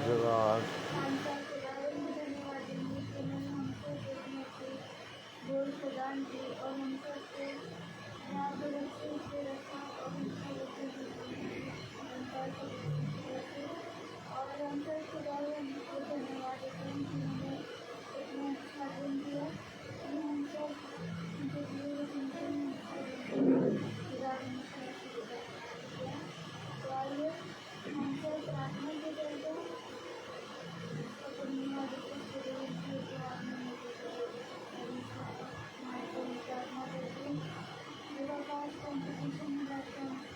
जगत गोल प्रदान की और हम सबको यहाँ पर रखे से रखा और उनका और हम सब खुदा हमको धन्यवाद देते हैं कि हमें इतना अच्छा दिन दिया कि हम सब उनके दिए सुनते हैं खुदा तो आइए हम सब प्रार्थना भी करते हैं कंपटीशन में जाते हैं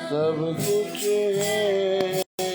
सब कुछ है।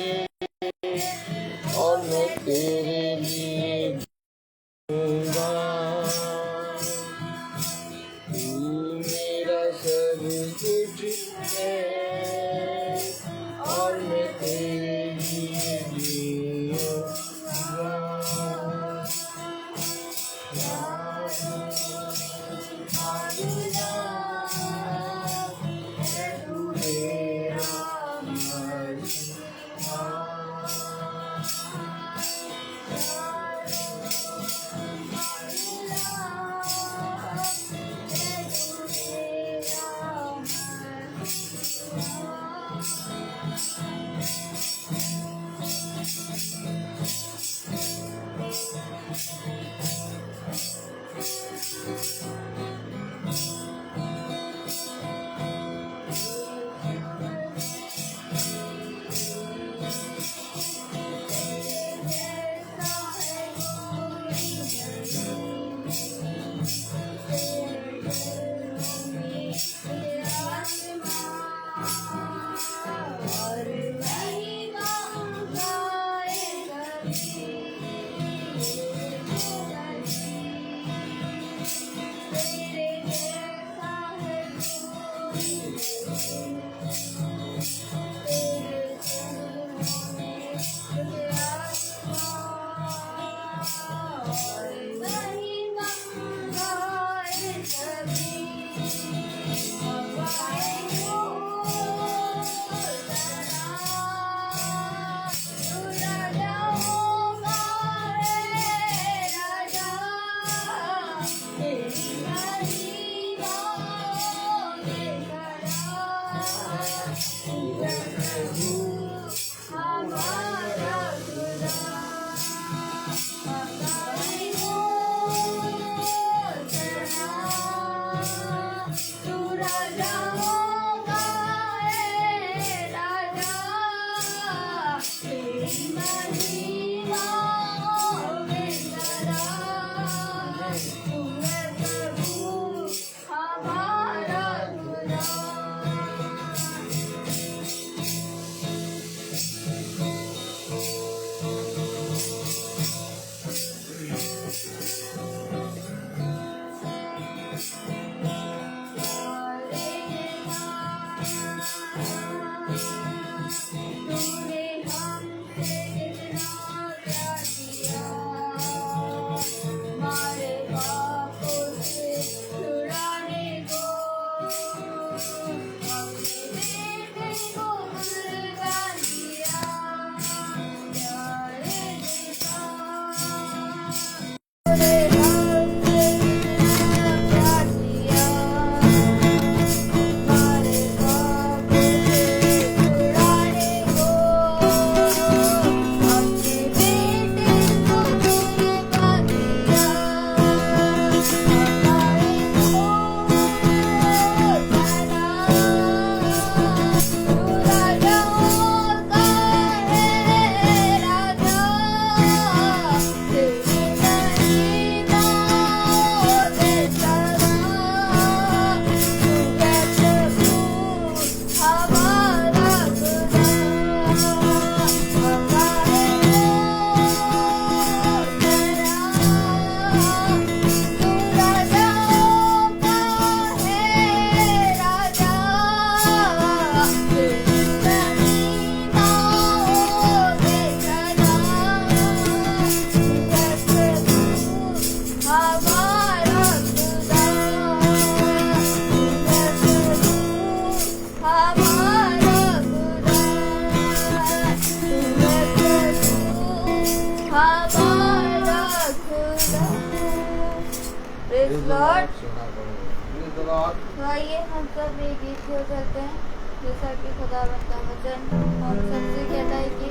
लॉर्ड। तो आइए हम सब एक गीत को करते हैं, जैसा कि खुदावंद का वचन हम सबसे कहता है कि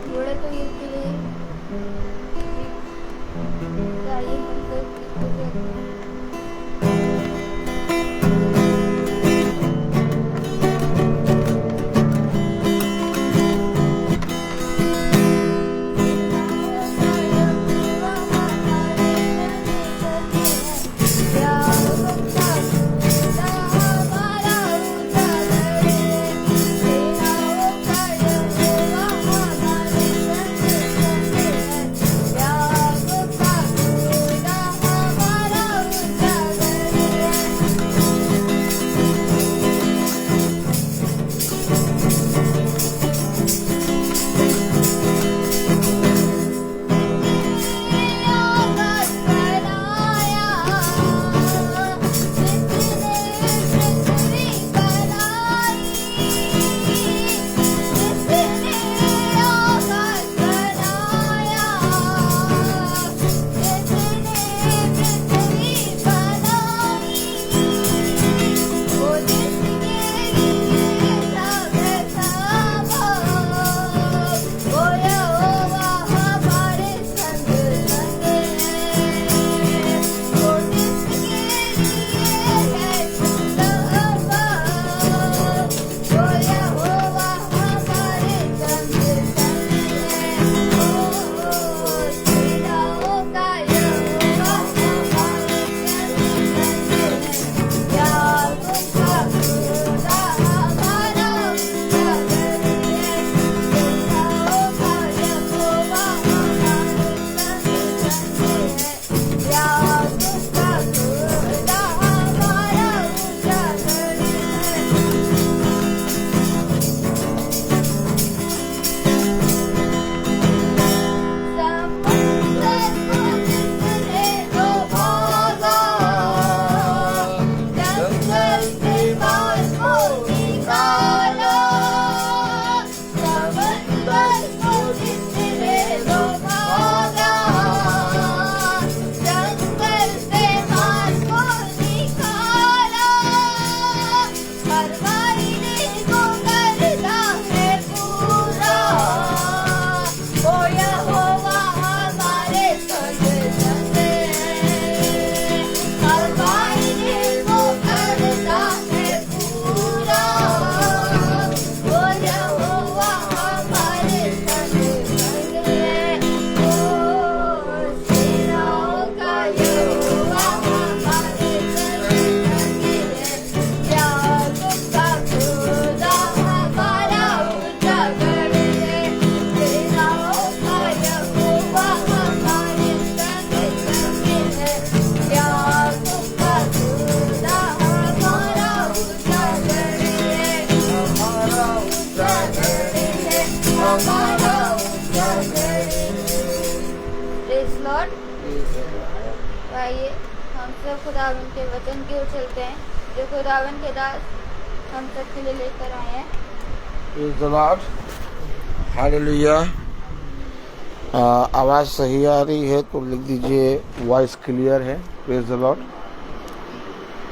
जोड़े तो गीत के लिए आइए हम सब गीत को करते हैं। ऊंचा घर है, हमारा ऊंचा घर है। Praise Lord. आइए हम सब खुदावन के वचन की ओर चलते हैं, जो खुदावन के दास हम सब के लिए लेकर आए हैं। Praise the Lord, hallelujah. आवाज़ सही आ रही है तो लिख दीजिए वॉइस क्लियर है। Praise the Lord.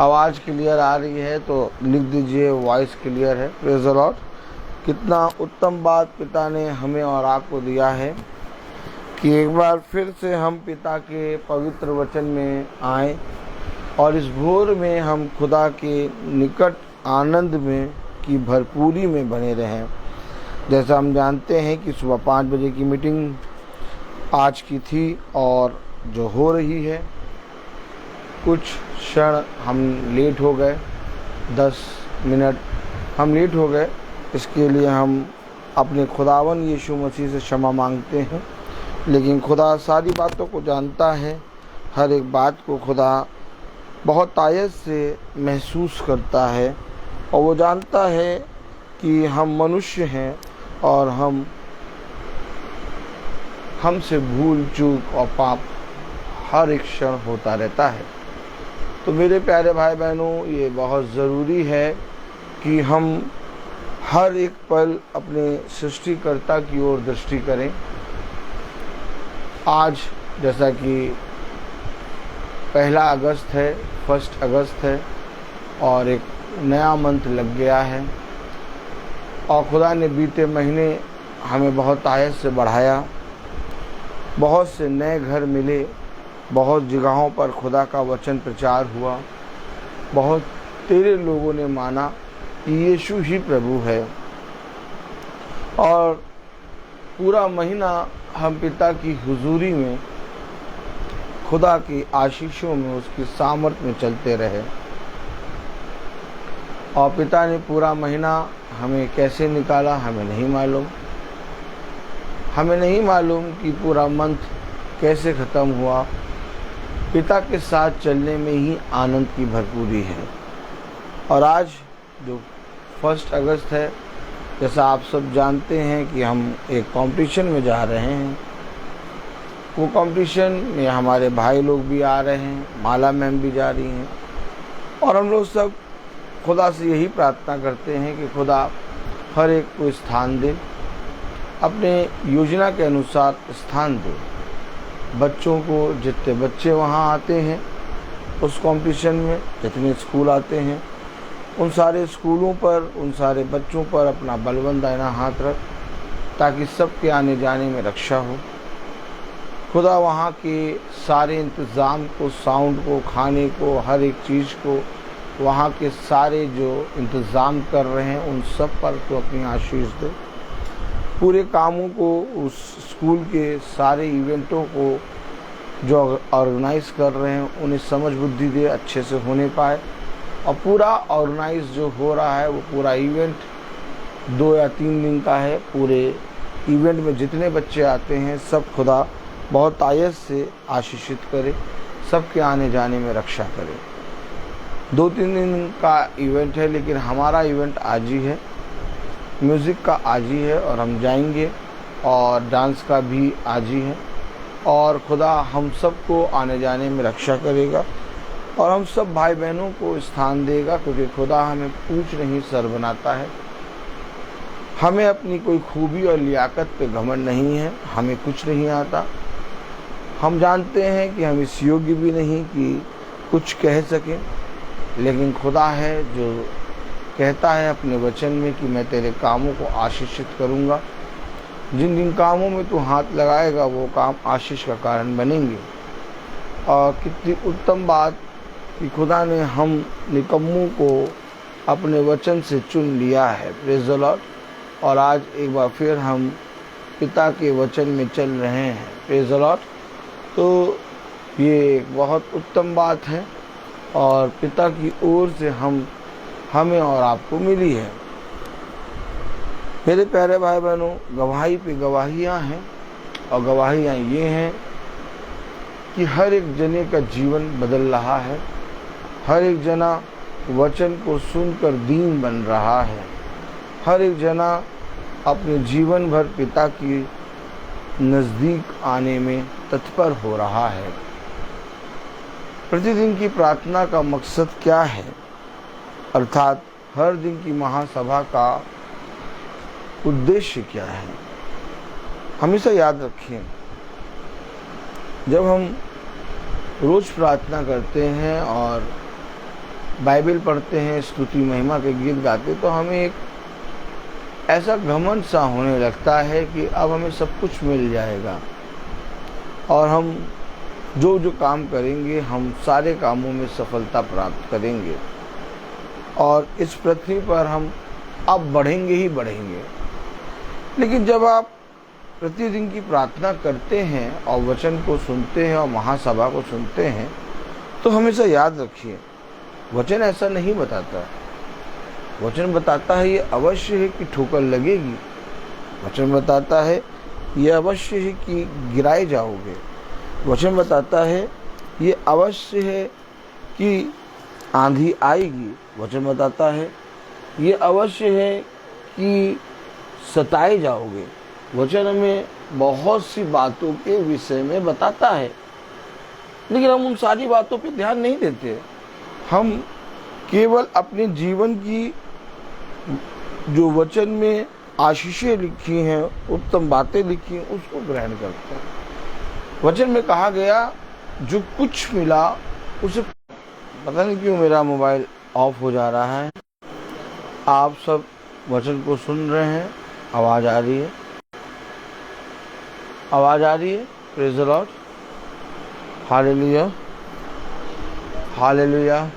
आवाज़ क्लियर आ रही है तो लिख दीजिए वॉइस क्लियर है। Praise the Lord. कितना उत्तम बात पिता ने हमें और आपको दिया है कि एक बार फिर से हम पिता के पवित्र वचन में आए और इस भोर में हम खुदा के निकट आनंद में की भरपूरी में बने रहें। जैसा हम जानते हैं कि सुबह 5 बजे की मीटिंग आज की थी और जो हो रही है, कुछ क्षण हम लेट हो गए, 10 मिनट हम लेट हो गए। इसके लिए हम अपने खुदावन यीशु मसीह से क्षमा मांगते हैं। लेकिन खुदा सारी बातों को जानता है, हर एक बात को खुदा बहुत आयत से महसूस करता है और वो जानता है कि हम मनुष्य हैं और हमसे भूल चूक और पाप हर एक क्षण होता रहता है। तो मेरे प्यारे भाई बहनों, ये बहुत ज़रूरी है कि हम हर एक पल अपने सृष्टिकर्ता की ओर दृष्टि करें। आज जैसा कि 1 अगस्त है, 1 अगस्त है और एक नया मंथ लग गया है और खुदा ने बीते महीने हमें बहुत आयत से बढ़ाया, बहुत से नए घर मिले, बहुत जगहों पर खुदा का वचन प्रचार हुआ, बहुत तेरे लोगों ने माना कि यीशु ही प्रभु है। और पूरा महीना हम पिता की हुजूरी में, खुदा की आशीषों में, उसकी सामर्थ में चलते रहे। और पिता ने पूरा महीना हमें कैसे निकाला हमें नहीं मालूम। हमें नहीं मालूम कि पूरा मंथ कैसे ख़त्म हुआ। पिता के साथ चलने में ही आनंद की भरपूरी है। और आज जो 1 अगस्त है, जैसा आप सब जानते हैं कि हम एक कंपटीशन में जा रहे हैं। वो कंपटीशन में हमारे भाई लोग भी आ रहे हैं, माला मैम भी जा रही हैं और हम लोग सब खुदा से यही प्रार्थना करते हैं कि खुदा हर एक को स्थान दे, अपने योजना के अनुसार स्थान दे। बच्चों को, जितने बच्चे वहाँ आते हैं उस कंपटीशन में, जितने स्कूल आते हैं, उन सारे स्कूलों पर, उन सारे बच्चों पर अपना बलवंत दाहिना हाथ रख, ताकि सबके आने जाने में रक्षा हो। खुदा वहाँ के सारे इंतज़ाम को, साउंड को, खाने को, हर एक चीज़ को, वहाँ के सारे जो इंतज़ाम कर रहे हैं उन सब पर तो अपनी आशीष दे। पूरे कामों को, उस स्कूल के सारे इवेंटों को जो ऑर्गेनाइज़ कर रहे हैं उन्हें समझ बुद्धि दे, अच्छे से होने पाए। और पूरा ऑर्गेनाइज जो हो रहा है वो पूरा इवेंट 2 या 3 दिन का है। पूरे इवेंट में जितने बच्चे आते हैं सब खुदा बहुत आयत से आशीषित करे, सबके आने जाने में रक्षा करे। 2-3 दिन का इवेंट है, लेकिन हमारा इवेंट आज ही है, म्यूज़िक का आज ही है और हम जाएंगे, और डांस का भी आज ही है। और खुदा हम सबको आने जाने में रक्षा करेगा और हम सब भाई बहनों को स्थान देगा, क्योंकि खुदा हमें पूछ नहीं सर बनाता है। हमें अपनी कोई खूबी और लियाकत पे घमंड नहीं है, हमें कुछ नहीं आता। हम जानते हैं कि हम इस योग्य भी नहीं कि कुछ कह सकें, लेकिन खुदा है जो कहता है अपने वचन में कि मैं तेरे कामों को आशीषित करूँगा। जिन जिन कामों में तू हाथ लगाएगा वो काम आशीष का कारण बनेंगे। और कितनी उत्तम बात कि खुदा ने हम निकम्मों को अपने वचन से चुन लिया है। Praise the Lord. और आज एक बार फिर हम पिता के वचन में चल रहे हैं। Praise the Lord. तो ये एक बहुत उत्तम बात है और पिता की ओर से हमें और आपको मिली है। मेरे प्यारे भाई बहनों, गवाही पे गवाहियाँ हैं और गवाहियाँ ये हैं कि हर एक जने का जीवन बदल रहा है, हर एक जना वचन को सुनकर दीन बन रहा है, हर एक जना अपने जीवन भर पिता की नज़दीक आने में तत्पर हो रहा है। प्रतिदिन की प्रार्थना का मकसद क्या है, अर्थात हर दिन की महासभा का उद्देश्य क्या है। हमेशा याद रखें, जब हम रोज़ प्रार्थना करते हैं और बाइबल पढ़ते हैं, स्तुति महिमा के गीत गाते, तो हमें एक ऐसा घमंड सा होने लगता है कि अब हमें सब कुछ मिल जाएगा और हम जो जो काम करेंगे हम सारे कामों में सफलता प्राप्त करेंगे और इस पृथ्वी पर हम अब बढ़ेंगे ही बढ़ेंगे। लेकिन जब आप प्रतिदिन की प्रार्थना करते हैं और वचन को सुनते हैं और महासभा को सुनते हैं, तो हमेशा याद रखिए, वचन ऐसा नहीं बताता। वचन बताता है ये अवश्य है कि ठोकर लगेगी। वचन बताता है ये अवश्य है कि गिराए जाओगे। वचन बताता है ये अवश्य है कि आंधी आएगी। वचन बताता है ये अवश्य है कि सताए जाओगे। वचन हमें बहुत सी बातों के विषय में बताता है, लेकिन हम उन सारी बातों पर ध्यान नहीं देते। हम केवल अपने जीवन की जो वचन में आशीषें लिखी हैं, उत्तम बातें लिखी हैं, उसको ग्रहण करते हैं। वचन में कहा गया जो कुछ मिला उसे, पता नहीं क्यों मेरा मोबाइल ऑफ हो जा रहा है। आप सब वचन को सुन रहे हैं, आवाज़ आ रही है, आवाज़ आ रही है। Praise the Lord, hallelujah, hallelujah.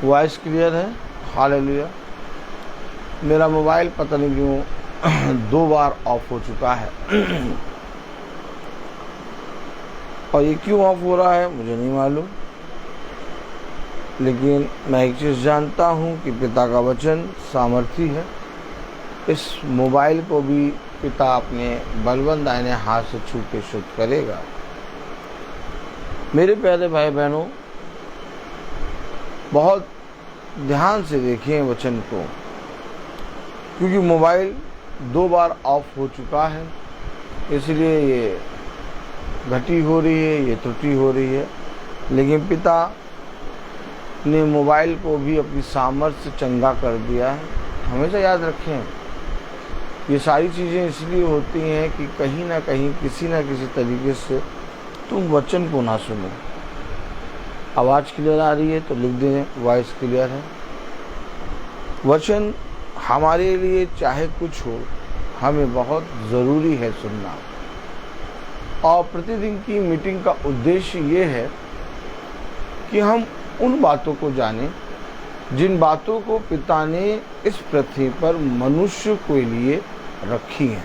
Voice clear है, हालेलुया। मेरा मोबाइल पता नहीं क्यों 2 बार ऑफ हो चुका है और ये क्यों ऑफ हो रहा है मुझे नहीं मालूम, लेकिन मैं एक चीज़ जानता हूँ कि पिता का वचन सामर्थी है। इस मोबाइल को भी पिता अपने बलवंत दाहिने हाथ से छू के शुद्ध करेगा। मेरे प्यारे भाई बहनों, बहुत ध्यान से देखें वचन को, क्योंकि मोबाइल 2 बार ऑफ हो चुका है, इसलिए ये घटी हो रही है, ये त्रुटि हो रही है। लेकिन पिता ने मोबाइल को भी अपनी सामर्थ्य से चंगा कर दिया है। हमेशा याद रखें, ये सारी चीज़ें इसलिए होती हैं कि कहीं ना कहीं किसी न किसी तरीके से तुम वचन को ना सुनो। आवाज़ क्लियर आ रही है तो लिख दें, वॉइस क्लियर है। वचन हमारे लिए चाहे कुछ हो, हमें बहुत ज़रूरी है सुनना। और प्रतिदिन की मीटिंग का उद्देश्य ये है कि हम उन बातों को जानें जिन बातों को पिता ने इस पृथ्वी पर मनुष्य के लिए रखी हैं।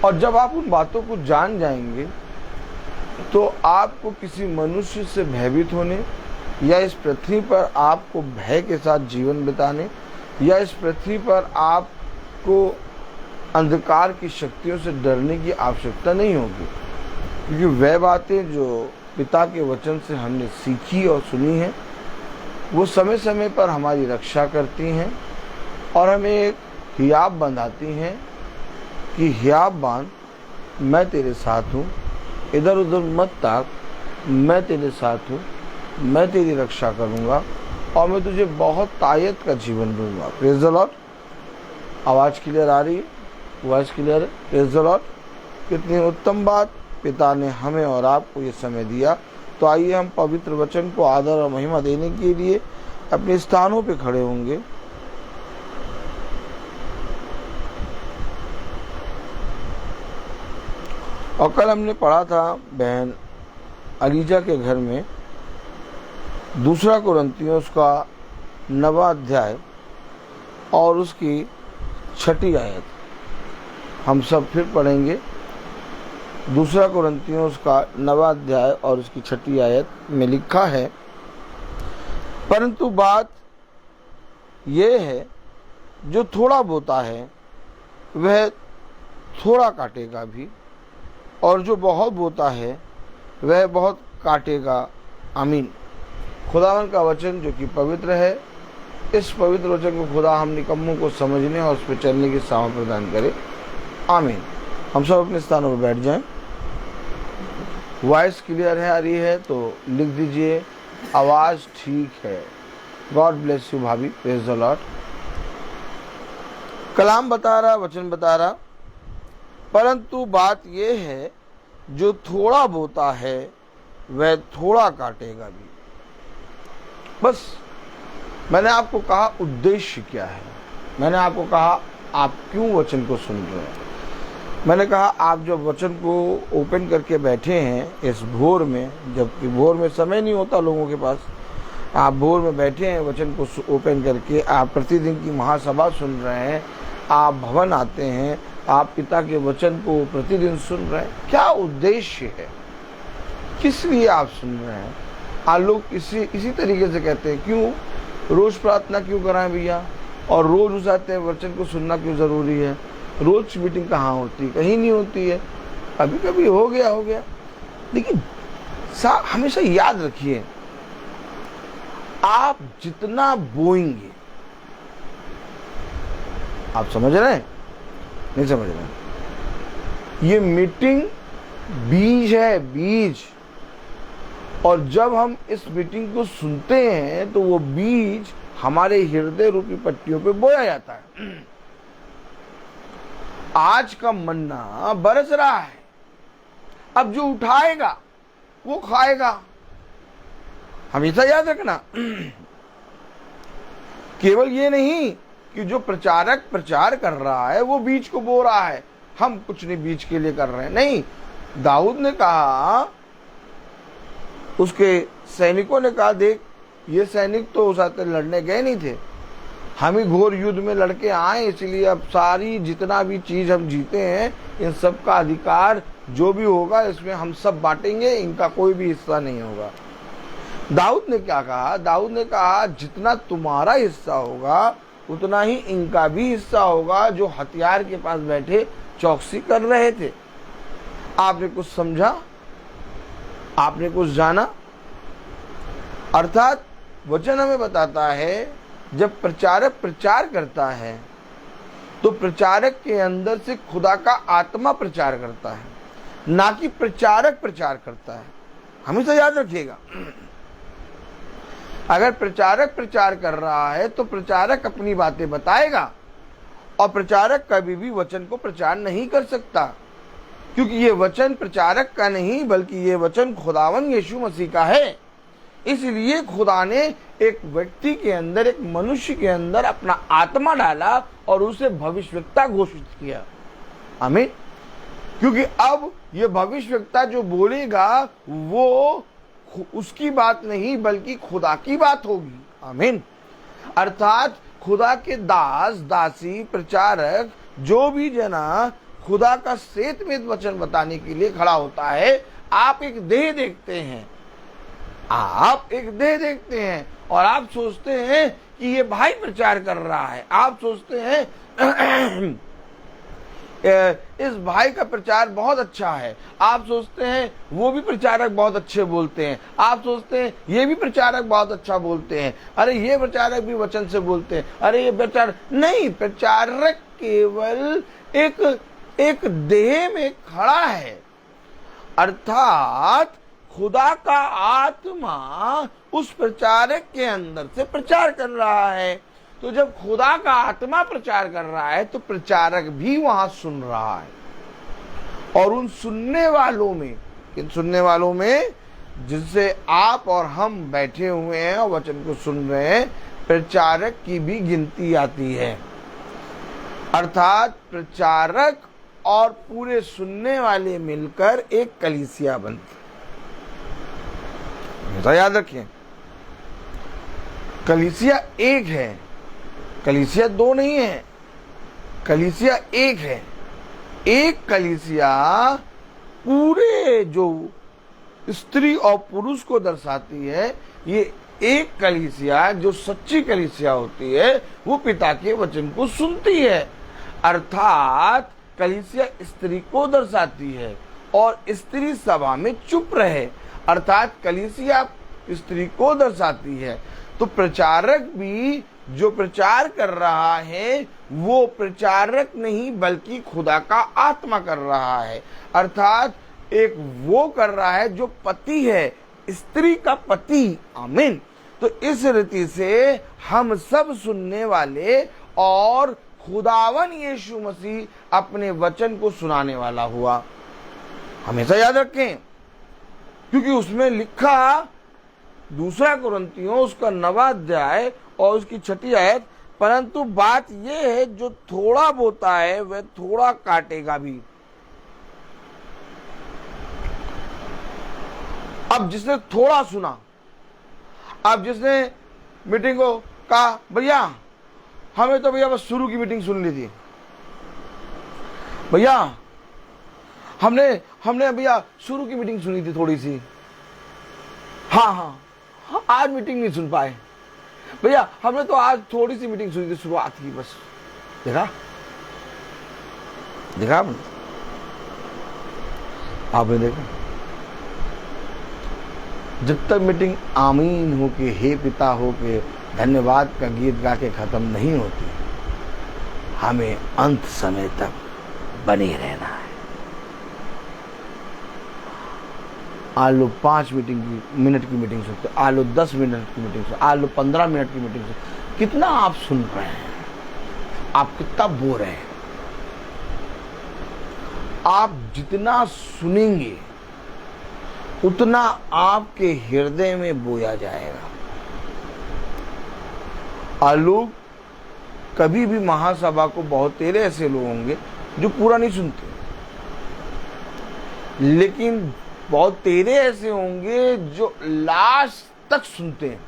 और जब आप उन बातों को जान जाएंगे तो आपको किसी मनुष्य से भयभीत होने या इस पृथ्वी पर आपको भय के साथ जीवन बिताने या इस पृथ्वी पर आपको अंधकार की शक्तियों से डरने की आवश्यकता नहीं होगी, क्योंकि वह बातें जो पिता के वचन से हमने सीखी और सुनी हैं वो समय समय पर हमारी रक्षा करती हैं और हमें एक हियाब बंधाती हैं कि हियाब बांध, मैं तेरे साथ हूँ, इधर उधर मत ताक, मैं तेरे साथ हूँ, मैं तेरी रक्षा करूँगा और मैं तुझे बहुत तायत का जीवन दूंगा। Praise the Lord. आवाज़ क्लियर आ रही है, वॉइस क्लियर है। Praise the Lord. कितनी उत्तम बात पिता ने हमें और आपको ये समय दिया। तो आइए हम पवित्र वचन को आदर और महिमा देने के लिए अपने स्थानों पे खड़े होंगे। और कल हमने पढ़ा था बहन अलीजा के घर में 2 कुरिन्थियों उसका 9वां अध्याय और उसकी 6ठी आयत हम सब फिर पढ़ेंगे। 2 कुरिन्थियों उसका 9वां अध्याय और उसकी 6ठी आयत में लिखा है, परंतु बात यह है जो थोड़ा बोता है वह थोड़ा काटेगा भी, और जो बहुत बोता है वह बहुत काटेगा। आमीन। खुदावन का वचन जो कि पवित्र है इस पवित्र वचन को खुदा हम निकम्मों को समझने और उस पर चलने की सामर्थ प्रदान करे। आमीन। हम सब अपने स्थानों पर बैठ जाएं। वॉइस क्लियर है, आ रही है तो लिख दीजिए, आवाज़ ठीक है। गॉड ब्लेस यू भाभी, प्रेज द लॉर्ड। कलाम बता रहा, वचन बता रहा, परंतु बात यह है जो थोड़ा बोता है वह थोड़ा काटेगा भी। बस मैंने आपको कहा उद्देश्य क्या है, मैंने आपको कहा आप क्यों वचन को सुन रहे हैं। मैंने कहा आप जब वचन को ओपन करके बैठे हैं इस भोर में, जबकि भोर में समय नहीं होता लोगों के पास, आप भोर में बैठे हैं वचन को ओपन करके, आप प्रतिदिन की महासभा सुन रहे हैं, आप भवन आते हैं, आप पिता के वचन को प्रतिदिन सुन रहे हैं। क्या उद्देश्य है, किस लिए आप सुन रहे हैं? आप लोग इसी तरीके से कहते हैं, क्यों रोज प्रार्थना क्यों कराएं भैया, और रोज उस आते हैं वचन को सुनना क्यों जरूरी है? रोज मीटिंग कहाँ होती है? कहीं नहीं होती है। कभी कभी हो गया। लेकिन हमेशा याद रखिए, आप जितना बोएंगे, आप समझ रहे हैं नहीं समझ रहे हैं? ये मीटिंग बीज है, बीज। और जब हम इस मीटिंग को सुनते हैं तो वो बीज हमारे हृदय रूपी पट्टियों पे बोया जाता है। आज का मन्ना बरस रहा है, अब जो उठाएगा वो खाएगा। हमेशा याद रखना, केवल ये नहीं कि जो प्रचारक प्रचार कर रहा है वो बीज को बो रहा है, हम कुछ नहीं बीज के लिए कर रहे हैं। नहीं, दाऊद ने कहा, उसके सैनिकों ने कहा, देख ये सैनिक तो उस आते लड़ने गए नहीं थे, हम ही घोर युद्ध में लड़के आए, इसलिए अब सारी जितना भी चीज हम जीते हैं इन सब का अधिकार जो भी होगा इसमें हम सब बांटेंगे, इनका कोई भी हिस्सा नहीं होगा। दाऊद ने क्या कहा? दाऊद ने कहा जितना तुम्हारा हिस्सा होगा उतना ही इनका भी हिस्सा होगा जो हथियार के पास बैठे चौकसी कर रहे थे। आपने कुछ समझा? आपने कुछ जाना? अर्थात वचन हमें बताता है जब प्रचारक प्रचार करता है तो प्रचारक के अंदर से खुदा का आत्मा प्रचार करता है, ना कि प्रचारक प्रचार करता है। हमेशा याद रखिएगा, अगर प्रचारक प्रचार कर रहा है तो प्रचारक अपनी बातें बताएगा, और प्रचारक कभी भी वचन को प्रचार नहीं कर सकता, क्योंकि ये वचन प्रचारक का नहीं बल्कि ये वचन खुदावन यीशु मसीह का है। इसलिए खुदा ने एक व्यक्ति के अंदर, एक मनुष्य के अंदर अपना आत्मा डाला और उसे भविष्यवक्ता घोषित किया। आमीन। क्योंकि अब ये भविष्यवक्ता जो बोलेगा वो उसकी बात नहीं बल्कि खुदा की बात होगी। आमीन। अर्थात खुदा के दास, दासी, प्रचारक, जो भी जना खुदा का सेतमेत वचन बताने के लिए खड़ा होता है। आप एक देह देखते हैं, आप एक देह देखते हैं और आप सोचते हैं कि ये भाई प्रचार कर रहा है, आप सोचते हैं इस भाई का प्रचार बहुत अच्छा है, आप सोचते हैं वो भी प्रचारक बहुत अच्छे बोलते हैं, आप सोचते हैं ये भी प्रचारक बहुत अच्छा बोलते हैं, अरे ये प्रचारक भी वचन से बोलते हैं, अरे ये प्रचारक नहीं। प्रचारक केवल एक देह में खड़ा है, अर्थात खुदा का आत्मा उस प्रचारक के अंदर से प्रचार कर रहा है। तो जब खुदा का आत्मा प्रचार कर रहा है तो प्रचारक भी वहां सुन रहा है, और उन सुनने वालों में, किन सुनने वालों में? जिनसे आप और हम बैठे हुए हैं और वचन को सुन रहे हैं, प्रचारक की भी गिनती आती है। अर्थात प्रचारक और पूरे सुनने वाले मिलकर एक कलीसिया बनती है। तो याद रखिए, कलीसिया एक है, कलीसिया दो नहीं है, कलीसिया एक है। एक कलीसिया पूरे जो स्त्री और पुरुष को दर्शाती है। ये एक कलीसिया जो सच्ची कलीसिया होती है वो पिता के वचन को सुनती है। अर्थात कलीसिया स्त्री को दर्शाती है और स्त्री सभा में चुप रहे, अर्थात कलीसिया स्त्री को दर्शाती है। तो प्रचारक भी जो प्रचार कर रहा है वो प्रचारक नहीं बल्कि खुदा का आत्मा कर रहा है, अर्थात एक वो कर रहा है जो पति है, स्त्री का पति। आमीन। तो इस रीति से हम सब सुनने वाले और खुदावन यीशु मसीह अपने वचन को सुनाने वाला हुआ। हमेशा याद रखें, क्योंकि उसमें लिखा 2 कुरिन्थियों उसका 9वां अध्याय और उसकी 6ठी आयत, परंतु बात यह है जो थोड़ा बोता है वह थोड़ा काटेगा भी। अब जिसने थोड़ा सुना, अब जिसने मीटिंग को कहा भैया हमें तो भैया बस शुरू की मीटिंग सुन ली थी, भैया हमने भैया शुरू की मीटिंग सुनी थी थोड़ी सी, हाँ आज मीटिंग नहीं सुन पाए भैया, हमने तो आज थोड़ी सी मीटिंग सुनी थी शुरुआत की बस। देखा आपने देखा, जब तक मीटिंग आमीन हो के हे पिता हो के धन्यवाद का गीत गा के खत्म नहीं होती, हमें अंत समय तक बने रहना है। आज लोग 5 मिनट की मीटिंग सुनते, आज लोग 10 मिनट की मीटिंग सुनते, आज लोग 15 मिनट की मीटिंग सुनते। कितना आप सुन रहे हैं? आप कितना बोर हैं? आप जितना सुनेंगे उतना आपके हृदय में बोया जाएगा। और लोग कभी भी महासभा को, बहुत तेरे ऐसे लोग होंगे जो पूरा नहीं सुनते, लेकिन बहुत तेरे ऐसे होंगे जो लास्ट तक सुनते हैं।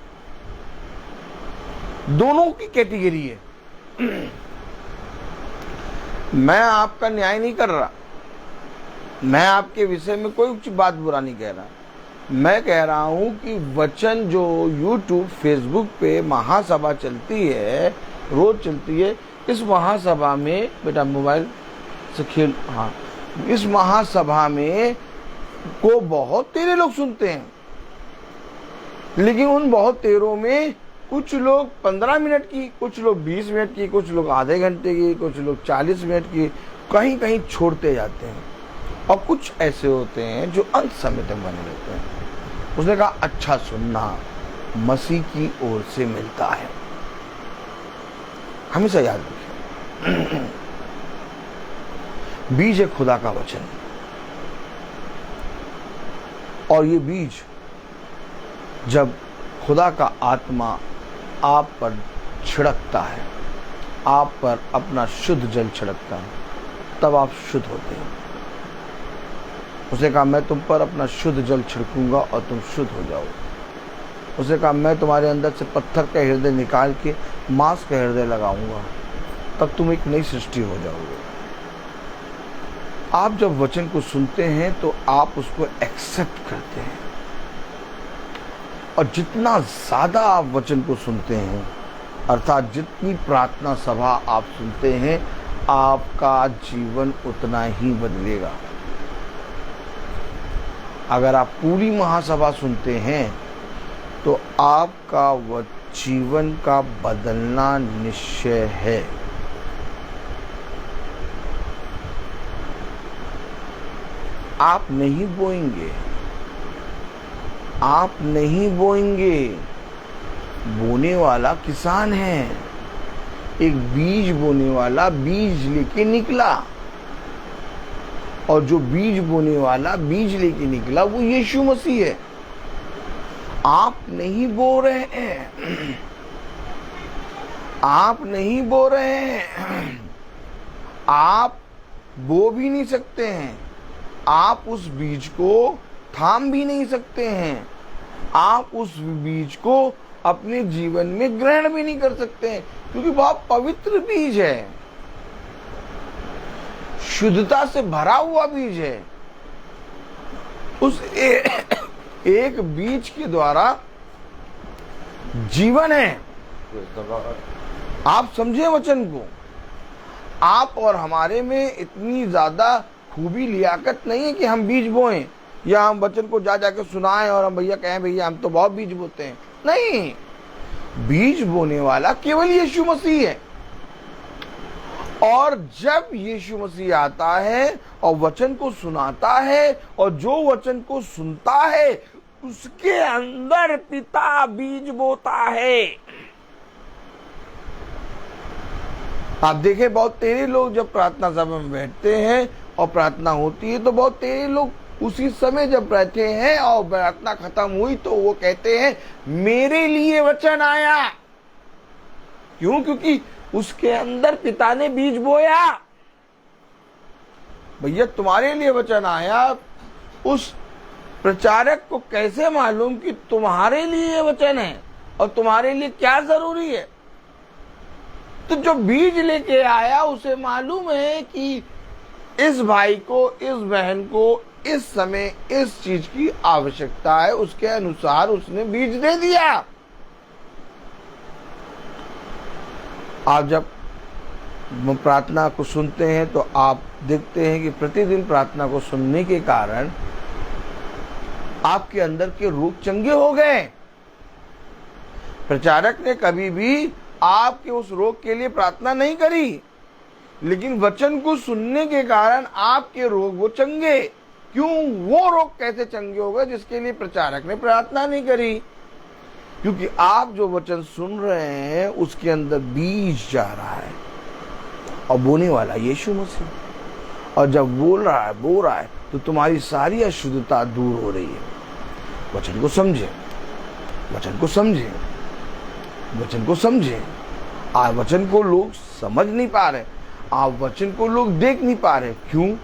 दोनों की कैटेगरी है। मैं आपका न्याय नहीं कर रहा, मैं आपके विषय में कोई कुछ बात बुरा नहीं कह रहा। मैं कह रहा हूं कि वचन जो YouTube, फेसबुक पे महासभा चलती है, रोज चलती है, इस महासभा में बेटा मोबाइल से खेल, हाँ, इस महासभा में को बहुत तेरे लोग सुनते हैं, लेकिन उन बहुत तेरों में कुछ लोग 15 मिनट की, कुछ लोग 20 मिनट की, कुछ लोग आधे घंटे की, कुछ लोग 40 मिनट की, कहीं कहीं छोड़ते जाते हैं। और कुछ ऐसे होते हैं जो अंत समय तक बने रहते हैं। उसने कहा अच्छा सुनना मसीह की ओर से मिलता है। हमेशा याद रखिए, बीज है खुदा का वचन, और ये बीज जब खुदा का आत्मा आप पर छिड़कता है, आप पर अपना शुद्ध जल छिड़कता है, तब आप शुद्ध होते हैं। उसने कहा मैं तुम पर अपना शुद्ध जल छिड़कूंगा और तुम शुद्ध हो जाओ। उसने कहा मैं तुम्हारे अंदर से पत्थर का हृदय निकाल के मांस का हृदय लगाऊंगा, तब तुम एक नई सृष्टि हो जाओगे। आप जब वचन को सुनते हैं तो आप उसको एक्सेप्ट करते हैं, और जितना ज्यादा आप वचन को सुनते हैं, अर्थात जितनी प्रार्थना सभा आप सुनते हैं, आपका जीवन उतना ही बदलेगा। अगर आप पूरी महासभा सुनते हैं तो आपका वह जीवन का बदलना निश्चय है। आप नहीं बोएंगे, आप नहीं बोएंगे, बोने वाला किसान है। एक बीज बोने वाला बीज लेके निकला, और जो बीज बोने वाला बीज लेके निकला वो यीशु मसीह है। आप नहीं बो रहे हैं, आप नहीं बो रहे हैं, आप बो भी नहीं सकते हैं, आप उस बीज को थाम भी नहीं सकते हैं, आप उस बीज को अपने जीवन में ग्रहण भी नहीं कर सकते हैं, क्योंकि बहुत पवित्र बीज है, शुद्धता से भरा हुआ बीज है। उस एक बीज के द्वारा जीवन है। आप समझे वचन को। आप और हमारे में इतनी ज्यादा खूबी लियाकत नहीं है कि हम बीज बोएं, या हम वचन को जा जाके सुनाएं और हम भैया कहें भैया हम तो बहुत बीज बोते हैं। नहीं, बीज बोने वाला केवल यीशु मसीह है। और जब यीशु मसीह आता है और वचन को सुनाता है, और जो वचन को सुनता है उसके अंदर पिता बीज बोता है। आप देखें, बहुत तेरे लोग जब प्रार्थना सभा में बैठते हैं और प्रार्थना होती है तो बहुत तेरे लोग उसी समय जब बैठे हैं और प्रार्थना खत्म हुई तो वो कहते हैं मेरे लिए वचन आया। क्यों? क्योंकि उसके अंदर पिता ने बीज बोया। भैया तुम्हारे लिए वचन आया, उस प्रचारक को कैसे मालूम कि तुम्हारे लिए वचन है और तुम्हारे लिए क्या जरूरी है? तो जो बीज लेके आया उसे मालूम है कि इस भाई को, इस बहन को इस समय इस चीज की आवश्यकता है, उसके अनुसार उसने बीज दे दिया। आप जब प्रार्थना को सुनते हैं तो आप देखते हैं कि प्रतिदिन प्रार्थना को सुनने के कारण आपके अंदर के रोग चंगे हो गए। प्रचारक ने कभी भी आपके उस रोग के लिए प्रार्थना नहीं करी, लेकिन वचन को सुनने के कारण आपके रोग वो चंगे। क्यों? वो रोग कैसे चंगे हो गए जिसके लिए प्रचारक ने प्रार्थना नहीं करी? क्योंकि आप जो वचन सुन रहे हैं उसके अंदर बीज जा रहा है और बोने वाला यीशु मसीह। और जब बोल रहा है तो तुम्हारी सारी अशुद्धता दूर हो रही है। वचन को समझे, वचन को समझे, वचन को समझे। आज वचन को लोग समझ नहीं पा रहे, आप वचन को लोग देख नहीं पा रहे। क्यों?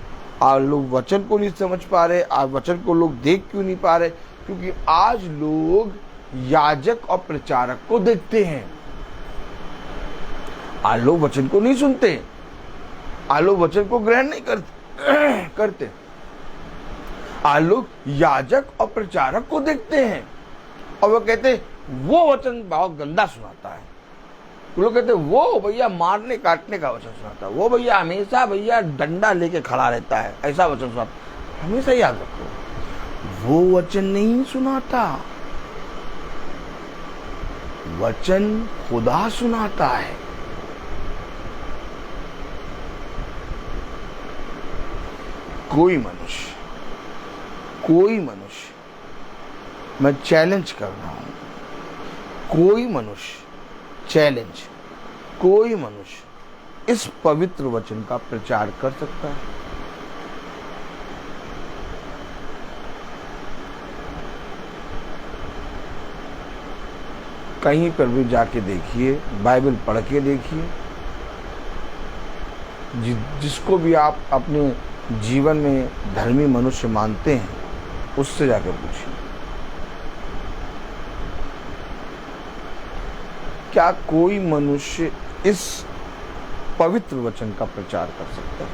आज लोग वचन को नहीं समझ पा रहे, आज वचन को लोग देख क्यों नहीं पा रहे? क्योंकि आज लोग याजक और प्रचारक को देखते हैं, आज लोग वचन को नहीं सुनते, आज लोग वचन को ग्रहण नहीं करते। आज लोग याजक और प्रचारक को देखते हैं और वो कहते हैं वो वचन बहुत गंदा सुनाता है। लोग कहते हैं वो भैया मारने काटने का वचन सुनाता है, वो भैया हमेशा भैया डंडा लेके खड़ा रहता है, ऐसा वचन सुनाता। हमेशा याद रखो, वो वचन नहीं सुनाता, वचन खुदा सुनाता है। कोई मनुष्य, मैं चैलेंज कर रहा हूं, कोई मनुष्य इस पवित्र वचन का प्रचार कर सकता है? कहीं पर भी जाके देखिए, बाइबल पढ़ के देखिए, जिसको भी आप अपने जीवन में धर्मी मनुष्य मानते हैं उससे जाकर पूछिए, क्या कोई मनुष्य इस पवित्र वचन का प्रचार कर सकता है?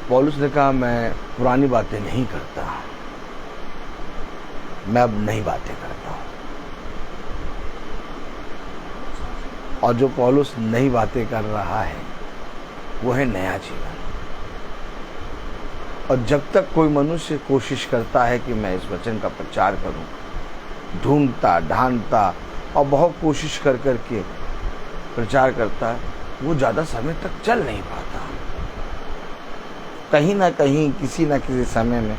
पौलुस ने कहा मैं पुरानी बातें नहीं करता, मैं अब नई बातें करता हूं। और जो पौलुस नई बातें कर रहा है वो है नया जीवन। और जब तक कोई मनुष्य कोशिश करता है कि मैं इस वचन का प्रचार करूं, ढूंढता ढांढता और बहुत कोशिश कर करके प्रचार करता है, वो ज़्यादा समय तक चल नहीं पाता। कहीं ना कहीं किसी न किसी समय में,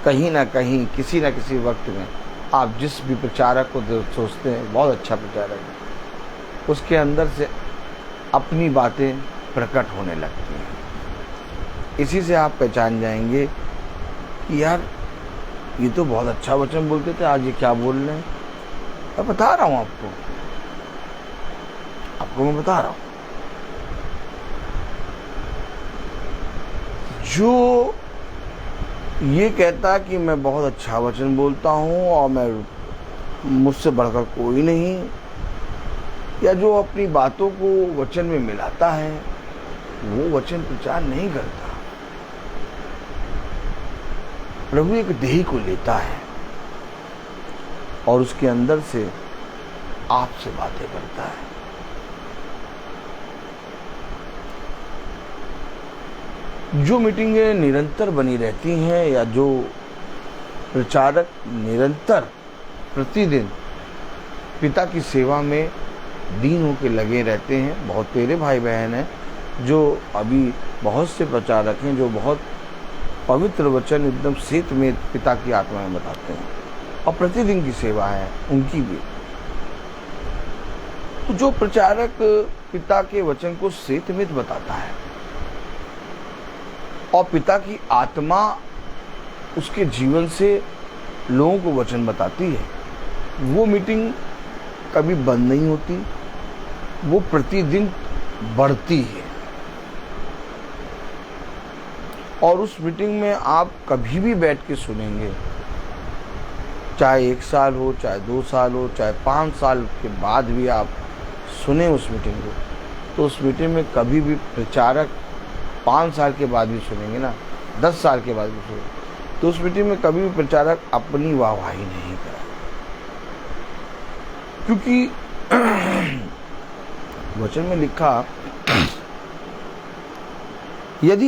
कहीं ना कहीं किसी न किसी वक्त में आप जिस भी प्रचारक को सोचते हैं बहुत अच्छा प्रचारक है, उसके अंदर से अपनी बातें प्रकट होने लगती हैं। इसी से आप पहचान जाएंगे कि यार ये तो बहुत अच्छा वचन बोलते थे, आज ये क्या बोल रहे हैं। मैं बता रहा हूँ आपको मैं बता रहा हूँ। जो ये कहता कि मैं बहुत अच्छा वचन बोलता हूँ और मैं मुझसे बढ़कर कोई नहीं, या जो अपनी बातों को वचन में मिलाता है, वो वचन प्रचार नहीं करता। प्रभु एक देही को लेता है और उसके अंदर से आपसे बातें करता है। जो मीटिंगें निरंतर बनी रहती हैं या जो प्रचारक निरंतर प्रतिदिन पिता की सेवा में दीन होकर लगे रहते हैं, बहुत तेरे भाई बहन हैं जो अभी बहुत से प्रचारक हैं जो बहुत पवित्र वचन एकदम सेत में पिता की आत्मा में बताते हैं और प्रतिदिन की सेवा है उनकी भी। तो जो प्रचारक पिता के वचन को सेतमित बताता है और पिता की आत्मा उसके जीवन से लोगों को वचन बताती है, वो मीटिंग कभी बंद नहीं होती, वो प्रतिदिन बढ़ती है। और उस मीटिंग में आप कभी भी बैठ के सुनेंगे, चाहे 1 साल हो, चाहे 2 साल हो, चाहे 5 साल के बाद भी आप सुने उस मीटिंग को, तो उस मीटिंग में कभी भी प्रचारक 5 साल के बाद भी सुनेंगे ना, 10 साल के बाद भी सुनेंगे, तो उस मीटिंग में कभी भी प्रचारक अपनी वाहवाही नहीं करा, क्योंकि वचन में लिखा, यदि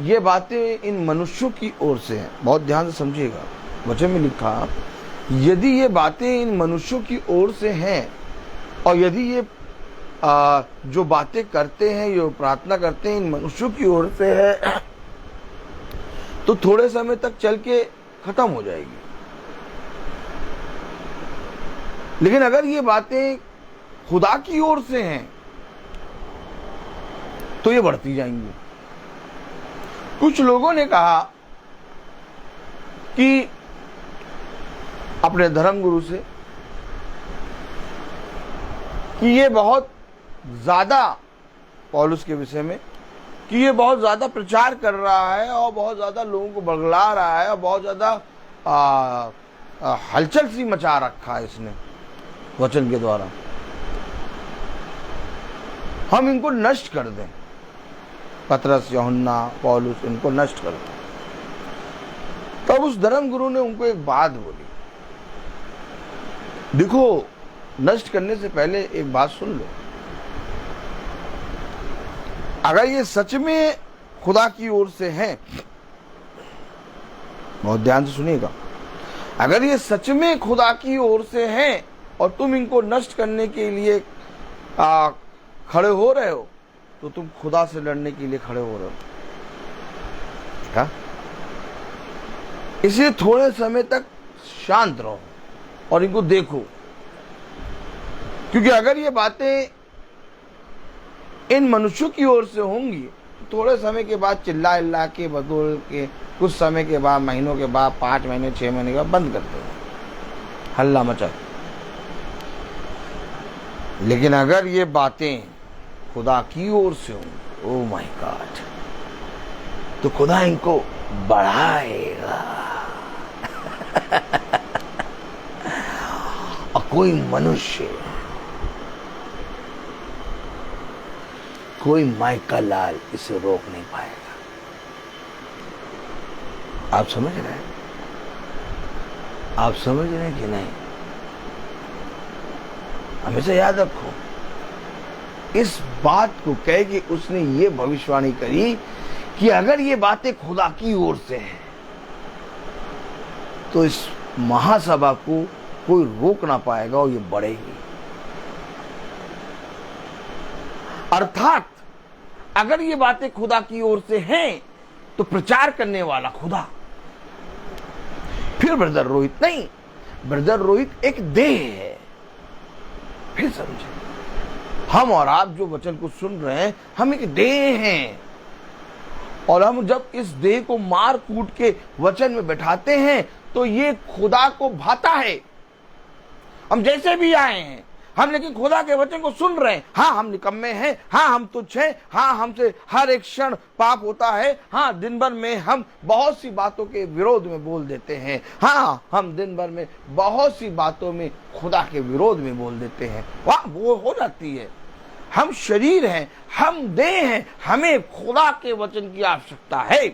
ये बातें इन मनुष्यों की ओर से हैं, बहुत ध्यान से समझिएगा, वचन में लिखा यदि ये बातें इन मनुष्यों की ओर से हैं और यदि ये जो बातें करते हैं, जो प्रार्थना करते हैं इन मनुष्यों की ओर से है, तो थोड़े समय तक चल के खत्म हो जाएगी। लेकिन अगर ये बातें खुदा की ओर से हैं तो ये बढ़ती जाएंगी। कुछ लोगों ने कहा कि अपने धर्मगुरु से कि ये बहुत ज्यादा पौलुस के विषय में कि ये बहुत ज्यादा प्रचार कर रहा है और बहुत ज्यादा लोगों को बगला रहा है और बहुत ज्यादा हलचल सी मचा रखा है इसने वचन के द्वारा, हम इनको नष्ट कर दें। पतरस, यूहन्ना, पौलुस, इनको नष्ट कर दें। तब उस धर्मगुरु ने उनको एक बात बोली, देखो नष्ट करने से पहले एक बात सुन लो, अगर ये सच में खुदा की ओर से हैं, बहुत ध्यान से सुनिएगा, अगर ये सच में खुदा की ओर से हैं और तुम इनको नष्ट करने के लिए खड़े हो रहे हो, तो तुम खुदा से लड़ने के लिए खड़े हो रहे हो। क्या? इसलिए थोड़े समय तक शांत रहो और इनको देखो, क्योंकि अगर ये बातें इन मनुष्यों की ओर से होंगी तो थोड़े समय के बाद चिल्ला इल्ला के बदल के कुछ समय के बाद, महीनों के बाद, 5 महीने 6 महीने के बाद बंद कर देंगे, हल्ला मचा। लेकिन अगर ये बातें खुदा की ओर से होंगी, ओह माय गॉड, तो खुदा इनको बढ़ाएगा और कोई मनुष्य, कोई माइका लाल इसे रोक नहीं पाएगा। आप समझ रहे हैं? आप समझ रहे हैं कि नहीं? हमेशा याद रखो, इस बात को कह के उसने ये भविष्यवाणी करी कि अगर ये बातें खुदा की ओर से हैं तो इस महासभा को कोई रोक ना पाएगा और ये बढ़ेगी। अर्थात अगर ये बातें खुदा की ओर से हैं तो प्रचार करने वाला खुदा, फिर ब्रदर रोहित नहीं, ब्रदर रोहित एक देह है। फिर समझे, हम और आप जो वचन को सुन रहे हैं, हम एक देह हैं और हम जब इस देह को मार कूट के वचन में बैठाते हैं तो ये खुदा को भाता है। हम जैसे भी आए हैं, हम लेकिन खुदा के वचन को सुन रहे हैं। हाँ, हम निकम्मे हैं, हाँ हम तुच्छ हैं, हाँ हमसे हर एक क्षण पाप होता है, हाँ दिन भर में हम बहुत सी बातों के विरोध में बोल देते हैं, हाँ हम दिन भर में बहुत सी बातों में खुदा के विरोध में बोल देते हैं। वाह, वो हो जाती है। हम शरीर हैं, हम देह हैं, हमें खुदा के वचन की आवश्यकता है।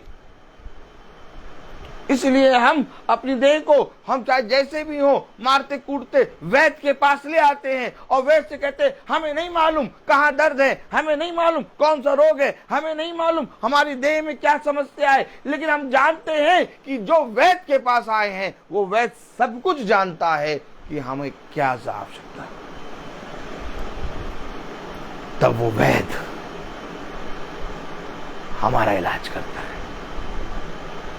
इसलिए हम अपनी देह को, हम चाहे जैसे भी हो, मारते कूटते वैद्य के पास ले आते हैं और वैद्य से कहते हैं हमें नहीं मालूम कहाँ दर्द है, हमें नहीं मालूम कौन सा रोग है, हमें नहीं मालूम हमारी देह में क्या समस्या है, लेकिन हम जानते हैं कि जो वैद्य के पास आए हैं वो वैद्य सब कुछ जानता है कि हमें क्या आवश्यकता है। तब वो वैद्य हमारा इलाज करता है।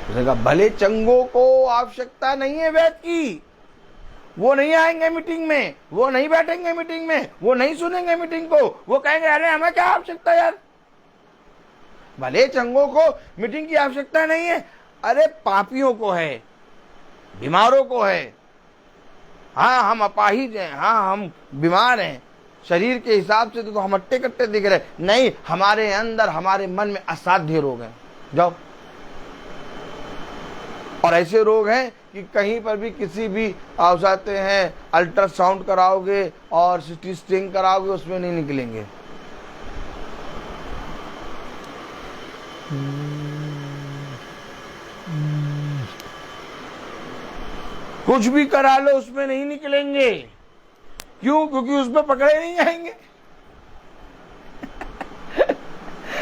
उसने कहा भले चंगों को आवश्यकता नहीं है वैद्य की, वो नहीं आएंगे मीटिंग में, वो नहीं बैठेंगे मीटिंग में, वो नहीं सुनेंगे मीटिंग को, वो कहेंगे अरे हमें क्या आवश्यकता यार। भले चंगों को मीटिंग की आवश्यकता नहीं है, अरे पापियों को है, बीमारों को है। हाँ हम अपाहिज हैं, हाँ हम बीमार हैं, शरीर के हिसाब से तो हम हट्टे कट्टे दिख रहे, नहीं हमारे अंदर हमारे मन में असाध्य रोग हैं। जाओ, और ऐसे रोग हैं कि कहीं पर भी किसी भी आप जाते हैं अल्ट्रासाउंड कराओगे और सिटी स्कैन कराओगे उसमें नहीं निकलेंगे। कुछ भी करा लो उसमें नहीं निकलेंगे। क्यों? क्योंकि उसमें पकड़े नहीं जाएंगे।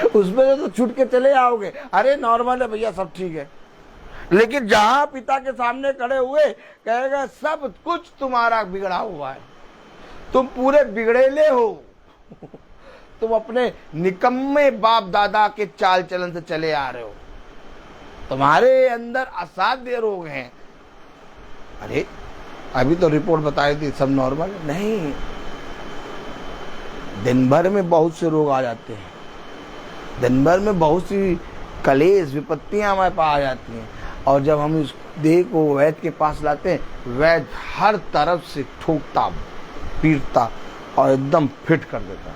उसमें तो छूट के चले आओगे, अरे नॉर्मल है भैया सब ठीक है। लेकिन जहां पिता के सामने खड़े हुए कहेगा सब कुछ तुम्हारा बिगड़ा हुआ है, तुम पूरे बिगड़ेले हो, तुम अपने निकम्मे बाप दादा के चाल चलन से चले आ रहे हो, तुम्हारे अंदर असाध्य रोग हैं। अरे अभी तो रिपोर्ट बताई थी सब नॉर्मल, नहीं, दिन भर में बहुत से रोग आ जाते हैं, दिन भर में बहुत सी कलेश विपत्तियां हमारे पास आ जाती हैं। और जब हम इस देह को वैद्य के पास लाते हैं, वैद्य हर तरफ से ठोकता पीटता और एकदम फिट कर देता।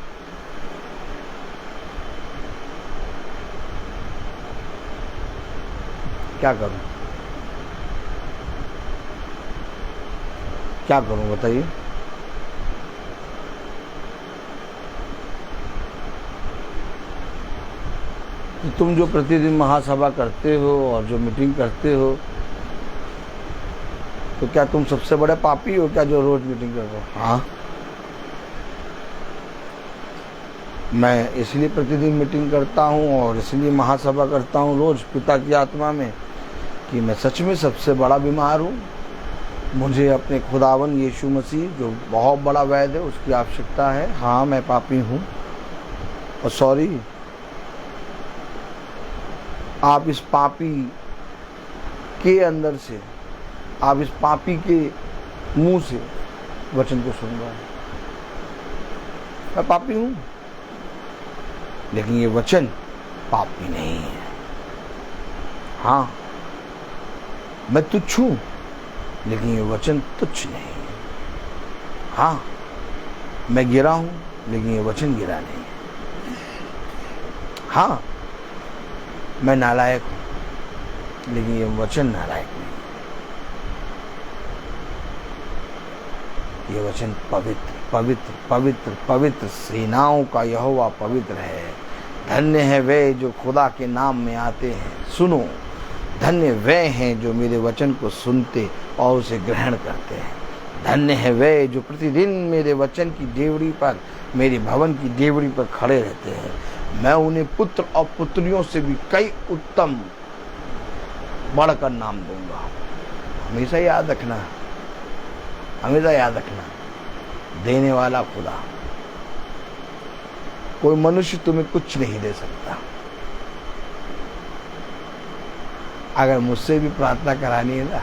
क्या करूं, क्या करूं बताइए। तुम जो प्रतिदिन महासभा करते हो और जो मीटिंग करते हो, तो क्या तुम सबसे बड़े पापी हो क्या जो रोज मीटिंग करते हो? हाँ, मैं इसलिए प्रतिदिन मीटिंग करता हूँ और इसलिए महासभा करता हूँ रोज पिता की आत्मा में कि मैं सच में सबसे बड़ा बीमार हूँ। मुझे अपने खुदावन यीशु मसीह जो बहुत बड़ा वैद्य है उसकी आवश्यकता है। हाँ मैं पापी हूँ और सॉरी, आप इस पापी के अंदर से, आप इस पापी के मुंह से वचन को सुन रहे हैं। मैं पापी हूं, लेकिन ये वचन पापी नहीं है। हाँ मैं तुच्छ हूं, लेकिन ये वचन तुच्छ नहीं है। हाँ मैं गिरा हूं, लेकिन ये वचन गिरा नहीं है। हाँ मैं नालायक हूं, लेकिन ये वचन नालायक नहीं। ये वचन पवित्र पवित्र पवित्र पवित्र, सेनाओं का यहोवा पवित्र है। धन्य है वे जो खुदा के नाम में आते हैं। सुनो, धन्य वे हैं जो मेरे वचन को सुनते और उसे ग्रहण करते हैं। धन्य है वे जो प्रतिदिन मेरे वचन की डेवड़ी पर, मेरे भवन की डेवड़ी पर खड़े रहते हैं। मैं उन्हें पुत्र और पुत्रियों से भी कई उत्तम बढ़कर नाम दूंगा। हमेशा याद रखना, हमेशा याद रखना, देने वाला खुदा, कोई मनुष्य तुम्हें कुछ नहीं दे सकता। अगर मुझसे भी प्रार्थना करानी है ना,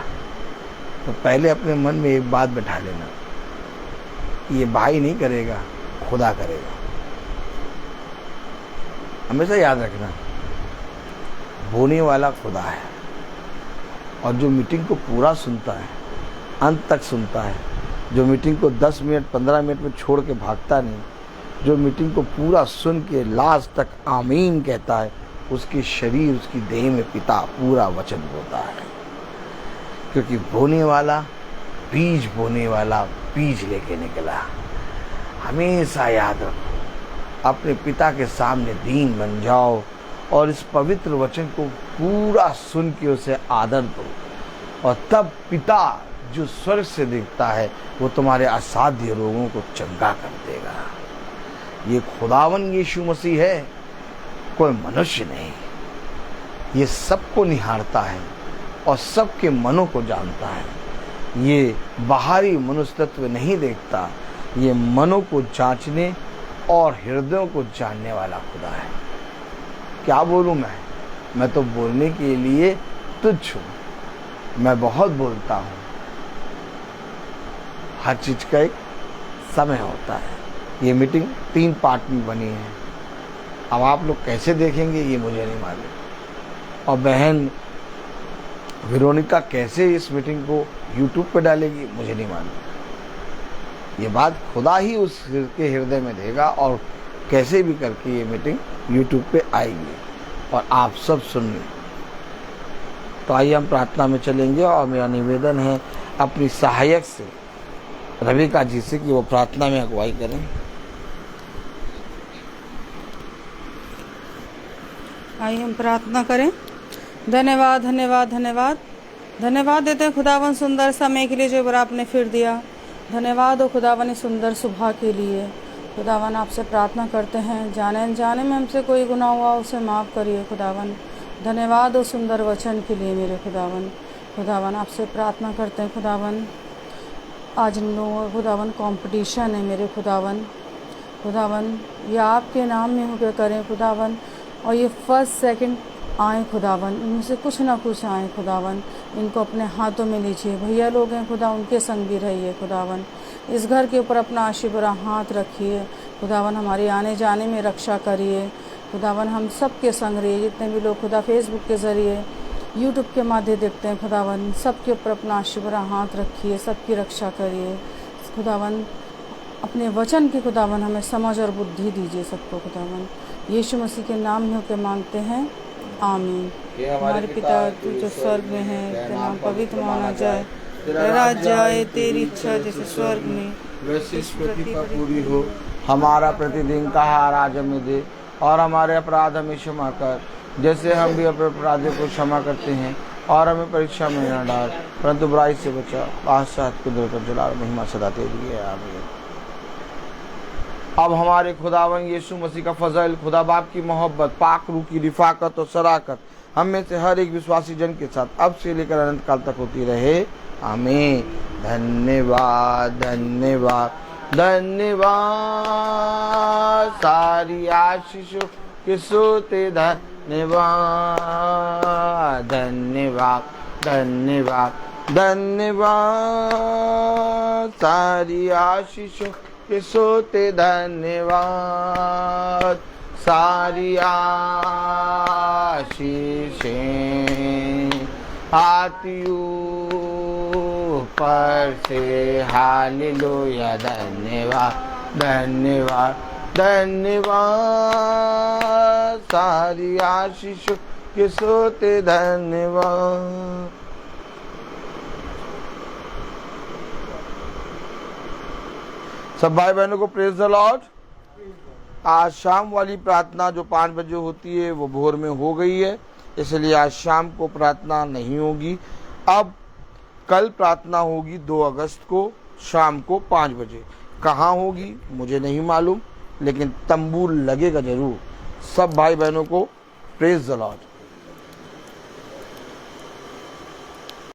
तो पहले अपने मन में एक बात बैठा लेना, ये भाई नहीं करेगा, खुदा करेगा। हमेशा याद रखना, बोने वाला खुदा है और जो मीटिंग को पूरा सुनता है, अंत तक सुनता है, जो मीटिंग को 10 मिनट 15 मिनट में छोड़ के भागता नहीं, जो मीटिंग को पूरा सुन के लास्ट तक आमीन कहता है, उसके शरीर, उसकी देह में पिता पूरा वचन बोता है। क्योंकि बोने वाला बीज लेके निकला। हमेशा याद रखो, अपने पिता के सामने दीन बन जाओ और इस पवित्र वचन को पूरा सुन के उसे आदर दो, और तब पिता जो स्वर्ग से देखता है वो तुम्हारे असाध्य रोगों को चंगा कर देगा। ये खुदावन यीशु मसीह है, कोई मनुष्य नहीं। ये सबको निहारता है और सबके मनों को जानता है। ये बाहरी मनुष्य तत्व नहीं देखता, ये मनों को जांचने और हृदयों को जानने वाला खुदा है। क्या बोलूं मैं तो बोलने के लिए तुच्छ हूं। मैं बहुत बोलता हूं। हर चीज का एक समय होता है। ये मीटिंग 3 पार्ट में बनी है। अब आप लोग कैसे देखेंगे ये मुझे नहीं मालूम, और बहन वेरोनिका कैसे इस मीटिंग को यूट्यूब पे डालेगी मुझे नहीं मालूम। ये बात खुदा ही उसके हृदय में देगा, और कैसे भी करके ये मीटिंग यूट्यूब पे आएगी और आप सब सुनिए। तो आइए हम प्रार्थना में चलेंगे, और मेरा निवेदन है अपनी सहायक से रविका जी से कि वो प्रार्थना में अगुवाई करें। आइए हम प्रार्थना करें। धन्यवाद धन्यवाद धन्यवाद धन्यवाद देते हैं खुदावन सुंदर समय के लिए जो बार आपने फिर दिया। धन्यवाद हो खुदावन इस सुंदर सुबह के लिए। खुदावन आपसे प्रार्थना करते हैं, जाने अनजाने में हमसे कोई गुनाह हुआ उसे माफ़ करिए खुदावन। धन्यवाद हो सुंदर वचन के लिए मेरे खुदावन। खुदावन आपसे प्रार्थना करते हैं खुदावन, आज इन लोगों का खुदावन कंपटीशन है मेरे खुदावन। खुदावन ये आपके नाम में होकर करें खुदावन, और ये फर्स्ट सेकंड आए खुदावन, इनमें से कुछ ना कुछ आए खुदावन। इनको अपने हाथों में लीजिए। भैया लोग हैं खुदा, उनके संग भी रहिए खुदावन। इस घर के ऊपर अपना आशीष भरा हाथ रखिए खुदावन। हमारे आने जाने में रक्षा करिए खुदावन। हम सब के संग रहिए, जितने भी लोग खुदा फेसबुक के ज़रिए यूट्यूब के माध्यम देखते हैं खुदावन, सबके ऊपर अपना आशीष भरा हाथ रखिए, सबकी रक्षा करिए खुदावन। अपने वचन की खुदावन हमें समझ और बुद्धि दीजिए सबको खुदावन। यीशु मसीह के नाम में होकर मांगते हैं, आमीन। हमारे पिता तू जो स्वर्ग में है, तेरा नाम पवित्र माना जाए, तेरा राज्य आए, तेरी इच्छा जैसे स्वर्ग में वैसे इस पृथ्वी पर पूरी हो। हमारा प्रतिदिन का आहार आज हमें दे, और हमारे अपराध हमें क्षमा कर जैसे हम भी अपने अपराधियों को क्षमा करते हैं, और हमें परीक्षा में न डाल परंतु बुराई से बचा। बादशाह को दूर कर जला, महिमा सदा तेरी है, आमीन। अब हमारे खुदावन यीशु मसीह का फजल, खुदा बाप की मोहब्बत, पाक रूह की रिफाकत और शराकत हम में से हर एक विश्वासी जन के साथ अब से लेकर अनंत काल तक होती रहे, आमीन। धन्यवाद धन्यवाद धन्यवाद, सारी आशीषों के सोते धन्यवाद धन्यवाद धन्यवाद धन्यवाद, सारी आशीषों के सोते धन्यवाद, सारी आशीषें आती ऊपर से, हालेलुया। धन्यवाद धन्यवाद धन्यवाद, सारी आशीषों के सोते धन्यवाद। सब भाई बहनों को प्रेज द लॉर्ड। आज शाम वाली प्रार्थना जो 5 बजे होती है वो भोर में हो गई है, इसलिए आज शाम को प्रार्थना नहीं होगी। अब कल प्रार्थना होगी 2 अगस्त को शाम को 5 बजे। कहाँ होगी मुझे नहीं मालूम, लेकिन तंबू लगेगा जरूर। सब भाई बहनों को प्रेज द लॉर्ड।